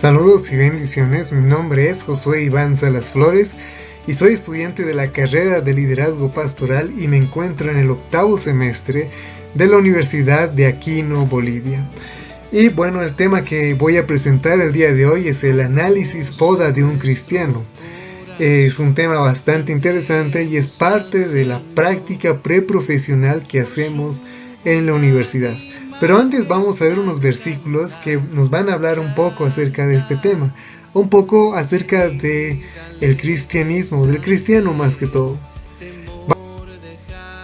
Saludos y bendiciones, mi nombre es Josué Iván Salas Flores y soy estudiante de la carrera de Liderazgo Pastoral y me encuentro en el 8º semestre de la Universidad de Aquino, Bolivia. Y bueno, el tema que voy a presentar el día de hoy es el análisis FODA de un cristiano. Es un tema bastante interesante y es parte de la práctica preprofesional que hacemos en la universidad. Pero antes vamos a ver unos versículos que nos van a hablar un poco acerca de este tema, un poco acerca de el cristianismo, del cristiano más que todo.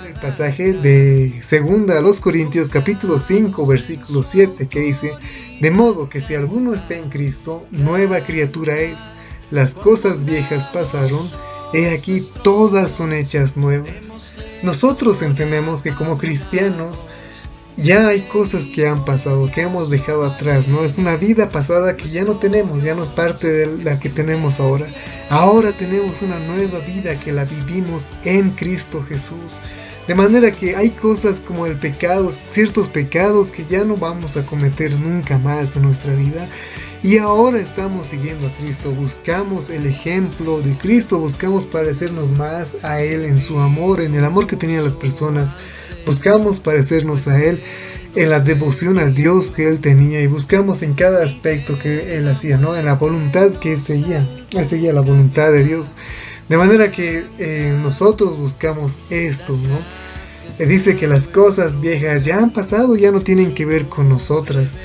El pasaje de 2 Corintios capítulo 5 versículo 7 que dice: de modo que si alguno está en Cristo, nueva criatura es, las cosas viejas pasaron, he aquí todas son hechas nuevas. Nosotros entendemos que como cristianos ya hay cosas que han pasado, que hemos dejado atrás, ¿no? Es una vida pasada que ya no tenemos, ya no es parte de la que tenemos ahora. Ahora tenemos una nueva vida que la vivimos en Cristo Jesús. De manera que hay cosas como el pecado, ciertos pecados que ya no vamos a cometer nunca más en nuestra vida. Y ahora estamos siguiendo a Cristo, buscamos el ejemplo de Cristo, buscamos parecernos más a Él en su amor, en el amor que tenía a las personas. Buscamos parecernos a Él en la devoción a Dios que Él tenía y buscamos en cada aspecto que Él hacía, ¿no? En la voluntad que Él seguía la voluntad de Dios. De manera que nosotros buscamos esto, ¿no? Dice que las cosas viejas ya han pasado, ya no tienen que ver con nosotros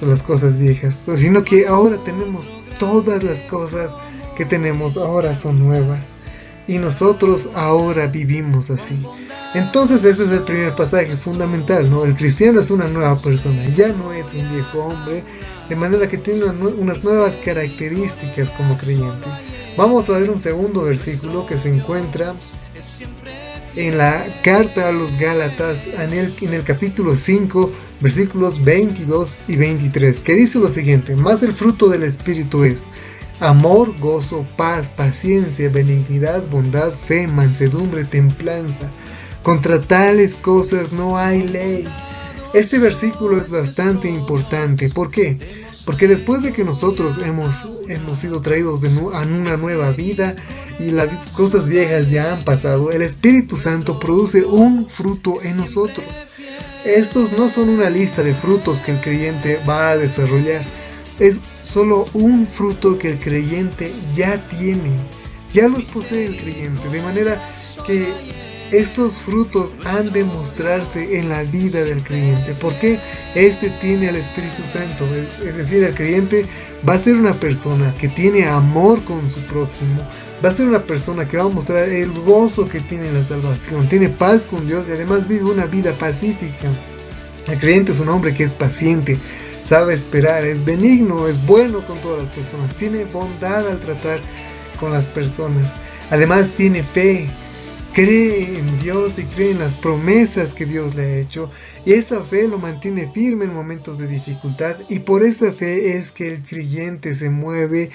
las cosas viejas, sino que ahora tenemos todas las cosas que tenemos, ahora son nuevas y nosotros ahora vivimos así. Entonces ese es el primer pasaje fundamental, ¿no? El cristiano es una nueva persona, ya no es un viejo hombre, de manera que tiene unas nuevas características como creyente. Vamos a ver un segundo versículo que se encuentra en la carta a los Gálatas, en el capítulo 5, versículos 22 y 23, que dice lo siguiente: mas el fruto del Espíritu es amor, gozo, paz, paciencia, benignidad, bondad, fe, mansedumbre, templanza. Contra tales cosas no hay ley. Este versículo es bastante importante. ¿Por qué? Porque después de que nosotros hemos sido traídos a una nueva vida y las cosas viejas ya han pasado, el Espíritu Santo produce un fruto en nosotros. Estos no son una lista de frutos que el creyente va a desarrollar. Es solo un fruto que el creyente ya tiene. Ya los posee el creyente. De manera que estos frutos han de mostrarse en la vida del creyente. Porque este tiene al Espíritu Santo. Es decir, el creyente va a ser una persona que tiene amor con su prójimo. Va a ser una persona que va a mostrar el gozo que tiene en la salvación. Tiene paz con Dios y además vive una vida pacífica. El creyente es un hombre que es paciente, sabe esperar, es benigno, es bueno con todas las personas. Tiene bondad al tratar con las personas. Además tiene fe. Cree en Dios y cree en las promesas que Dios le ha hecho. Y esa fe lo mantiene firme en momentos de dificultad. Y por esa fe es que el creyente se mueve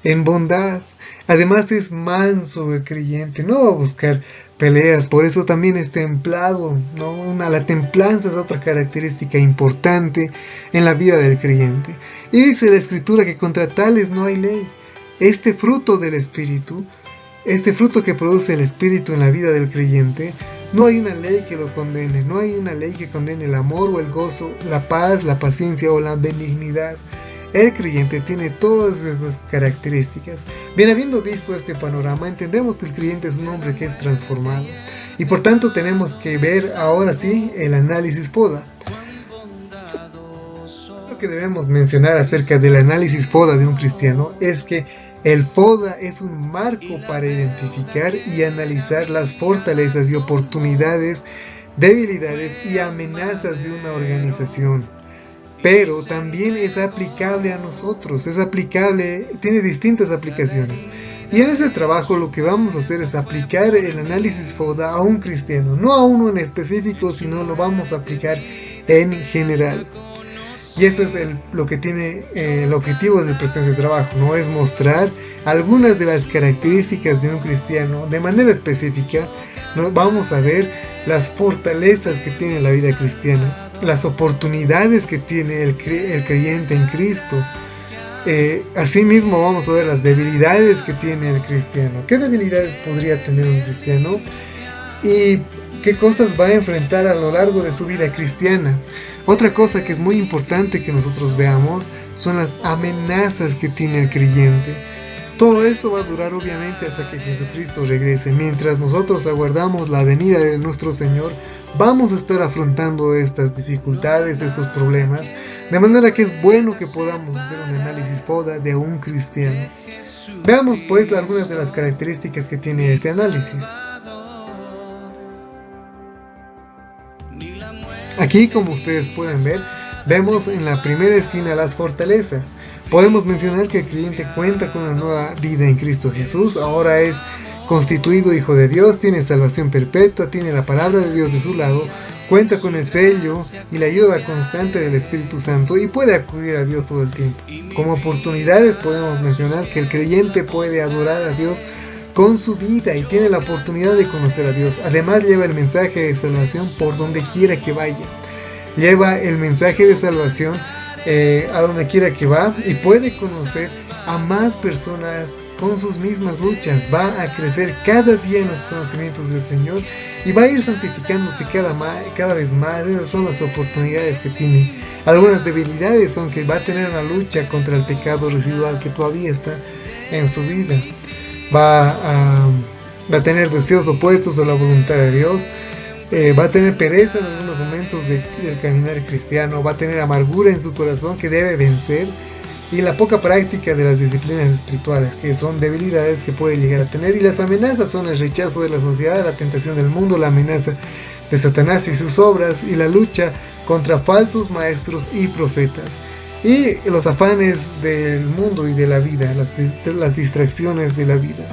en bondad. Además es manso el creyente, no va a buscar peleas, por eso también es templado, ¿no? La templanza es otra característica importante en la vida del creyente. Y dice la Escritura que contra tales no hay ley. Este fruto del Espíritu, este fruto que produce el Espíritu en la vida del creyente, no hay una ley que lo condene, no hay una ley que condene el amor o el gozo, la paz, la paciencia o la benignidad. El creyente tiene todas esas características. Bien, habiendo visto este panorama, entendemos que el creyente es un hombre que es transformado. Y por tanto tenemos que ver ahora sí el análisis FODA. Lo que debemos mencionar acerca del análisis FODA de un cristiano es que el FODA es un marco para identificar y analizar las fortalezas y oportunidades, debilidades y amenazas de una organización. Pero también es aplicable a nosotros, tiene distintas aplicaciones. Y en ese trabajo lo que vamos a hacer es aplicar el análisis FODA a un cristiano, no a uno en específico, sino lo vamos a aplicar en general. Y eso es lo que tiene el objetivo del presente trabajo, ¿no? Es mostrar algunas de las características de un cristiano de manera específica. Vamos a ver las fortalezas que tiene la vida cristiana, las oportunidades que tiene el creyente en Cristo, Asimismo vamos a ver las debilidades que tiene el cristiano. ¿Qué debilidades podría tener un cristiano? Y qué cosas va a enfrentar a lo largo de su vida cristiana. Otra cosa que es muy importante que nosotros veamos son las amenazas que tiene el creyente. Todo esto va a durar obviamente hasta que Jesucristo regrese. Mientras nosotros aguardamos la venida de nuestro Señor, vamos a estar afrontando estas dificultades, estos problemas, de manera que es bueno que podamos hacer un análisis FODA de un cristiano. Veamos pues algunas de las características que tiene este análisis. Aquí, como ustedes pueden ver, vemos en la primera esquina las fortalezas. Podemos mencionar que el creyente cuenta con una nueva vida en Cristo Jesús, ahora es constituido hijo de Dios, tiene salvación perpetua, tiene la palabra de Dios de su lado, cuenta con el sello y la ayuda constante del Espíritu Santo y puede acudir a Dios todo el tiempo. Como oportunidades podemos mencionar que el creyente puede adorar a Dios con su vida y tiene la oportunidad de conocer a Dios. Además lleva el mensaje de salvación por donde quiera que vaya. Lleva el mensaje de salvación a donde quiera que va y puede conocer a más personas con sus mismas luchas. Va a crecer cada día en los conocimientos del Señor y va a ir santificándose cada vez más. Esas son las oportunidades que tiene. Algunas debilidades son que va a tener una lucha contra el pecado residual que todavía está en su vida. Va a tener deseos opuestos a la voluntad de Dios. Va a tener pereza en algunos momentos del caminar cristiano, va a tener amargura en su corazón que debe vencer y la poca práctica de las disciplinas espirituales, que son debilidades que puede llegar a tener. Y las amenazas son el rechazo de la sociedad, la tentación del mundo, la amenaza de Satanás y sus obras y la lucha contra falsos maestros y profetas y los afanes del mundo y de la vida, las distracciones de la vida.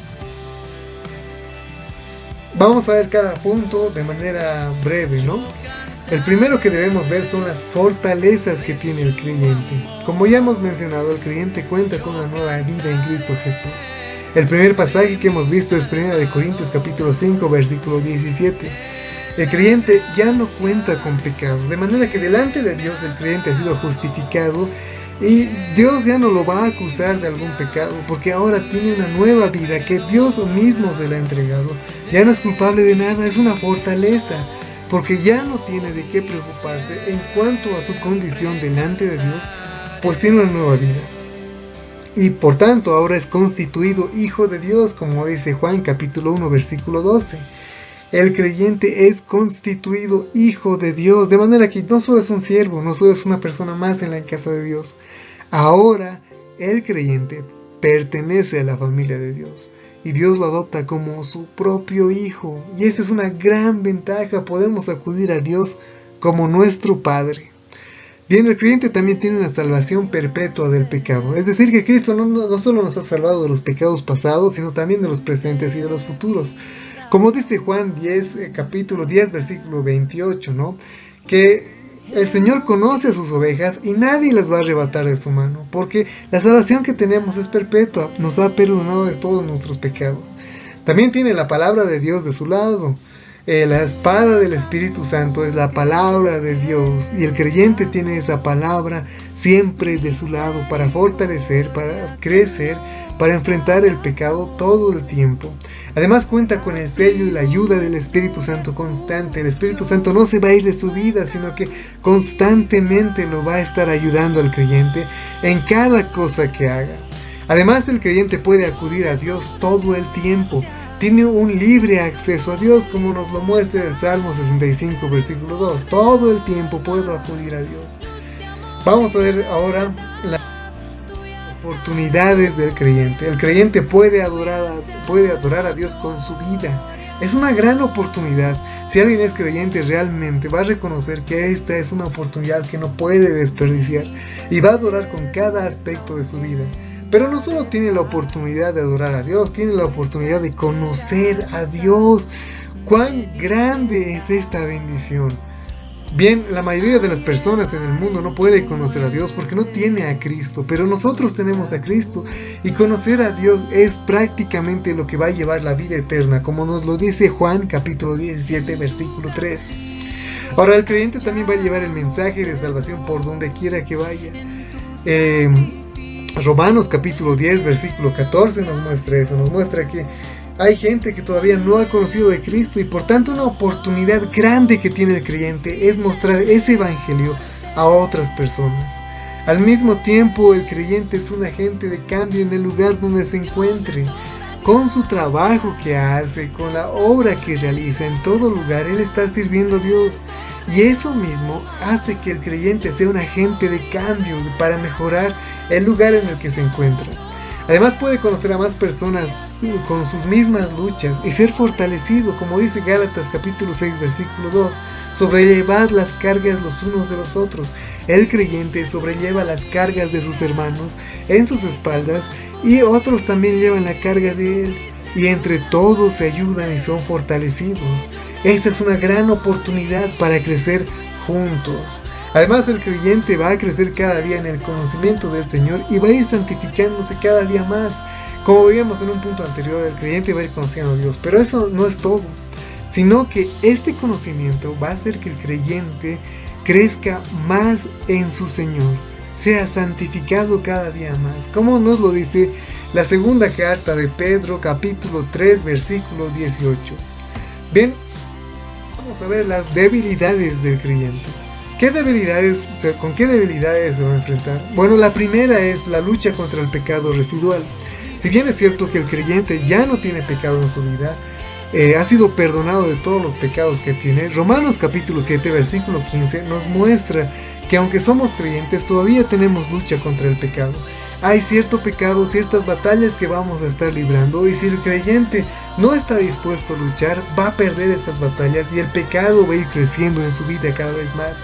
Vamos a ver cada punto de manera breve, ¿no? El primero que debemos ver son las fortalezas que tiene el creyente. Como ya hemos mencionado, el creyente cuenta con una nueva vida en Cristo Jesús. El primer pasaje que hemos visto es 1 Corintios capítulo 5, versículo 17. El creyente ya no cuenta con pecado, de manera que delante de Dios el creyente ha sido justificado y Dios ya no lo va a acusar de algún pecado, porque ahora tiene una nueva vida que Dios mismo se le ha entregado. Ya no es culpable de nada, es una fortaleza, porque ya no tiene de qué preocuparse en cuanto a su condición delante de Dios, pues tiene una nueva vida. Y por tanto ahora es constituido hijo de Dios, como dice Juan capítulo 1 versículo 12. El creyente es constituido hijo de Dios, de manera que no solo es un siervo, no solo es una persona más en la casa de Dios. Ahora el creyente pertenece a la familia de Dios y Dios lo adopta como su propio hijo. Y esa es una gran ventaja, podemos acudir a Dios como nuestro Padre. Bien, el creyente también tiene una salvación perpetua del pecado, es decir que Cristo no solo nos ha salvado de los pecados pasados, sino también de los presentes y de los futuros. Como dice Juan 10, capítulo 10, versículo 28, ¿no? Que el Señor conoce a sus ovejas y nadie las va a arrebatar de su mano, porque la salvación que tenemos es perpetua, nos ha perdonado de todos nuestros pecados. También tiene la palabra de Dios de su lado. La espada del Espíritu Santo es la palabra de Dios y el creyente tiene esa palabra siempre de su lado para fortalecer, para crecer, para enfrentar el pecado todo el tiempo. Además cuenta con el sello y la ayuda del Espíritu Santo constante. El Espíritu Santo no se va a ir de su vida, sino que constantemente lo va a estar ayudando al creyente en cada cosa que haga. Además el creyente puede acudir a Dios todo el tiempo. Tiene un libre acceso a Dios, como nos lo muestra el Salmo 65, versículo 2. Todo el tiempo puedo acudir a Dios. Vamos a ver ahora las oportunidades del creyente. El creyente puede adorar a Dios con su vida. Es una gran oportunidad. Si alguien es creyente realmente va a reconocer que esta es una oportunidad que no puede desperdiciar y va a adorar con cada aspecto de su vida. Pero no solo tiene la oportunidad de adorar a Dios, tiene la oportunidad de conocer a Dios. ¡Cuán grande es esta bendición! Bien, la mayoría de las personas en el mundo no puede conocer a Dios porque no tiene a Cristo, pero nosotros tenemos a Cristo y conocer a Dios es prácticamente lo que va a llevar la vida eterna, como nos lo dice Juan capítulo 17, versículo 3. Ahora el creyente también va a llevar el mensaje de salvación por donde quiera que vaya. Romanos capítulo 10 versículo 14 nos muestra eso, nos muestra que hay gente que todavía no ha conocido de Cristo y por tanto una oportunidad grande que tiene el creyente es mostrar ese evangelio a otras personas. Al mismo tiempo, el creyente es un agente de cambio en el lugar donde se encuentre. Con su trabajo que hace, con la obra que realiza, en todo lugar, él está sirviendo a Dios. Y eso mismo hace que el creyente sea un agente de cambio para mejorar el lugar en el que se encuentra. Además puede conocer a más personas con sus mismas luchas y ser fortalecido, como dice Gálatas capítulo 6 versículo 2, sobrellevad las cargas los unos de los otros. El creyente sobrelleva las cargas de sus hermanos en sus espaldas y otros también llevan la carga de él, y entre todos se ayudan y son fortalecidos. Esta es una gran oportunidad para crecer juntos. Además, el creyente va a crecer cada día en el conocimiento del Señor y va a ir santificándose cada día más. Como veíamos en un punto anterior, el creyente va a ir conociendo a Dios, pero eso no es todo, sino que este conocimiento va a hacer que el creyente crezca más en su Señor, sea santificado cada día más, como nos lo dice la segunda carta de Pedro, capítulo 3, versículo 18. Bien, vamos a ver las debilidades del creyente. ¿Con qué debilidades se va a enfrentar? Bueno, la primera es la lucha contra el pecado residual. Si bien es cierto que el creyente ya no tiene pecado en su vida, ha sido perdonado de todos los pecados que tiene, Romanos capítulo 7 versículo 15 nos muestra que aunque somos creyentes todavía tenemos lucha contra el pecado. Hay cierto pecado, ciertas batallas que vamos a estar librando, y si el creyente no está dispuesto a luchar, va a perder estas batallas y el pecado va a ir creciendo en su vida cada vez más.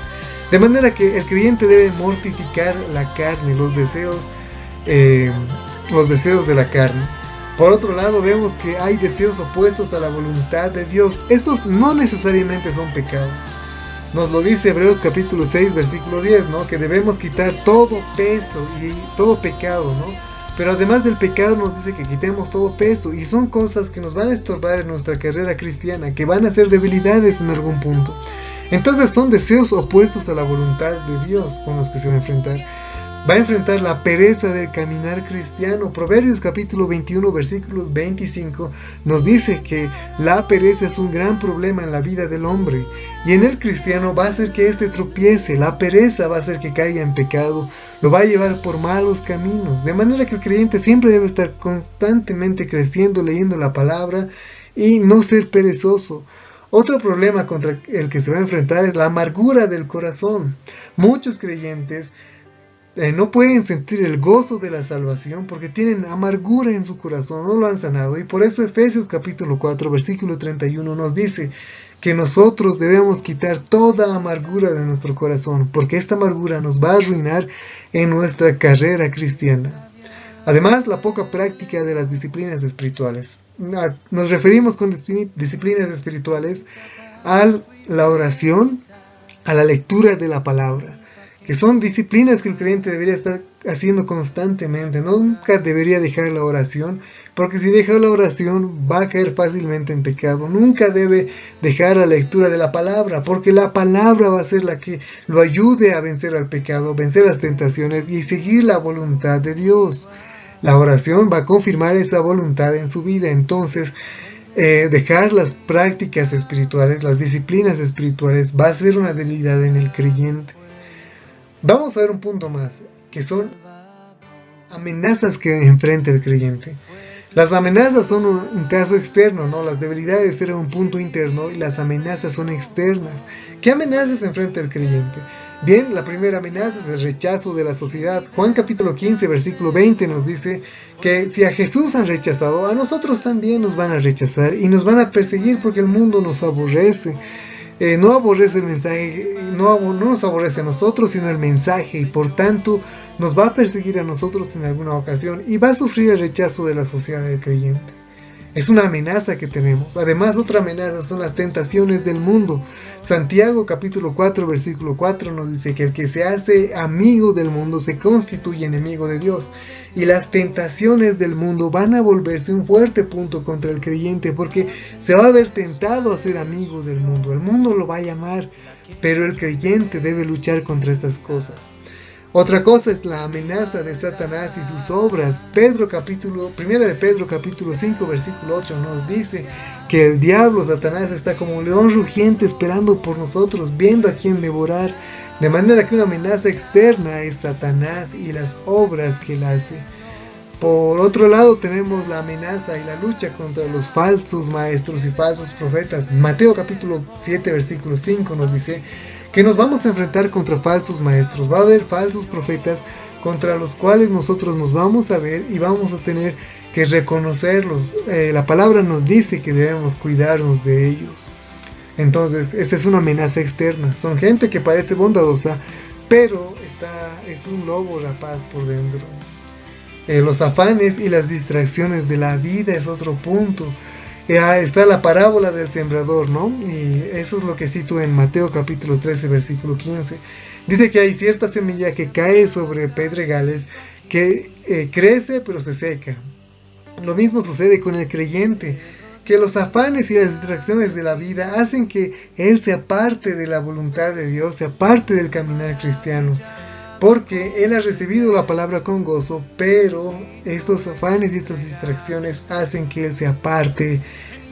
De manera que el creyente debe mortificar la carne, los deseos de la carne. Por otro lado, vemos que hay deseos opuestos a la voluntad de Dios. Estos no necesariamente son pecados. Nos lo dice Hebreos capítulo 6 versículo 10, ¿no? Que debemos quitar todo peso y todo pecado, ¿no? Pero además del pecado nos dice que quitemos todo peso, y son cosas que nos van a estorbar en nuestra carrera cristiana, que van a ser debilidades en algún punto. Entonces son deseos opuestos a la voluntad de Dios con los que se va a enfrentar. Va a enfrentar la pereza del caminar cristiano. Proverbios capítulo 21 versículos 25 nos dice que la pereza es un gran problema en la vida del hombre, y en el cristiano va a hacer que éste tropiece. La pereza va a hacer que caiga en pecado, lo va a llevar por malos caminos, de manera que el creyente siempre debe estar constantemente creciendo, leyendo la palabra y no ser perezoso. Otro problema contra el que se va a enfrentar es la amargura del corazón. Muchos creyentes no pueden sentir el gozo de la salvación porque tienen amargura en su corazón, no lo han sanado, y por eso Efesios capítulo 4 versículo 31 nos dice que nosotros debemos quitar toda amargura de nuestro corazón, porque esta amargura nos va a arruinar en nuestra carrera cristiana. Además, la poca práctica de las disciplinas espirituales. Nos referimos con disciplinas espirituales a la oración, a la lectura de la palabra, que son disciplinas que el creyente debería estar haciendo constantemente. Nunca debería dejar la oración, porque si deja la oración va a caer fácilmente en pecado. Nunca debe dejar la lectura de la palabra, porque la palabra va a ser la que lo ayude a vencer al pecado, vencer las tentaciones y seguir la voluntad de Dios. La oración va a confirmar esa voluntad en su vida. Entonces, dejar las prácticas espirituales, las disciplinas espirituales, va a ser una debilidad en el creyente. Vamos a ver un punto más, que son amenazas que enfrenta el creyente. Las amenazas son un caso externo, ¿no? Las debilidades eran un punto interno y las amenazas son externas. ¿Qué amenazas enfrenta el creyente? Bien, la primera amenaza es el rechazo de la sociedad. Juan capítulo 15 versículo 20 nos dice que si a Jesús han rechazado, a nosotros también nos van a rechazar y nos van a perseguir porque el mundo nos aborrece. No aborrece el mensaje, no nos aborrece a nosotros, sino el mensaje, y por tanto nos va a perseguir a nosotros en alguna ocasión y va a sufrir el rechazo de la sociedad del creyente. Es una amenaza que tenemos. Además, otra amenaza son las tentaciones del mundo. Santiago capítulo 4 versículo 4 nos dice que el que se hace amigo del mundo se constituye enemigo de Dios. Y las tentaciones del mundo van a volverse un fuerte punto contra el creyente, porque se va a ver tentado a ser amigo del mundo. El mundo lo va a llamar, pero el creyente debe luchar contra estas cosas. Otra cosa es la amenaza de Satanás y sus obras. Primera de Pedro capítulo 5 versículo 8 nos dice que el diablo, Satanás, está como un león rugiente esperando por nosotros, viendo a quién devorar. De manera que una amenaza externa es Satanás y las obras que él hace. Por otro lado tenemos la amenaza y la lucha contra los falsos maestros y falsos profetas. Mateo capítulo 7 versículo 5 nos dice que nos vamos a enfrentar contra falsos maestros. Va a haber falsos profetas contra los cuales nosotros nos vamos a ver y vamos a tener que reconocerlos. La palabra nos dice que debemos cuidarnos de ellos. Entonces, esta es una amenaza externa. Son gente que parece bondadosa, pero es un lobo rapaz por dentro. Los afanes y las distracciones de la vida es otro punto. Está la parábola del sembrador, ¿no? Y eso es lo que cito en Mateo capítulo 13 versículo 15. Dice que hay cierta semilla que cae sobre pedregales, que crece pero se seca. Lo mismo sucede con el creyente, que los afanes y las distracciones de la vida hacen que él se aparte de la voluntad de Dios, se aparte del caminar cristiano. Porque él ha recibido la palabra con gozo, pero estos afanes y estas distracciones hacen que él se aparte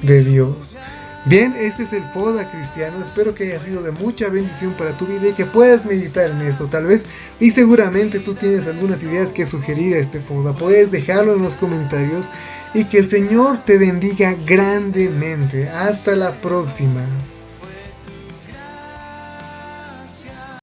de Dios. Bien, este es el FODA cristiano. Espero que haya sido de mucha bendición para tu vida y que puedas meditar en esto, tal vez. Y seguramente tú tienes algunas ideas que sugerir a este FODA. Puedes dejarlo en los comentarios y que el Señor te bendiga grandemente. Hasta la próxima.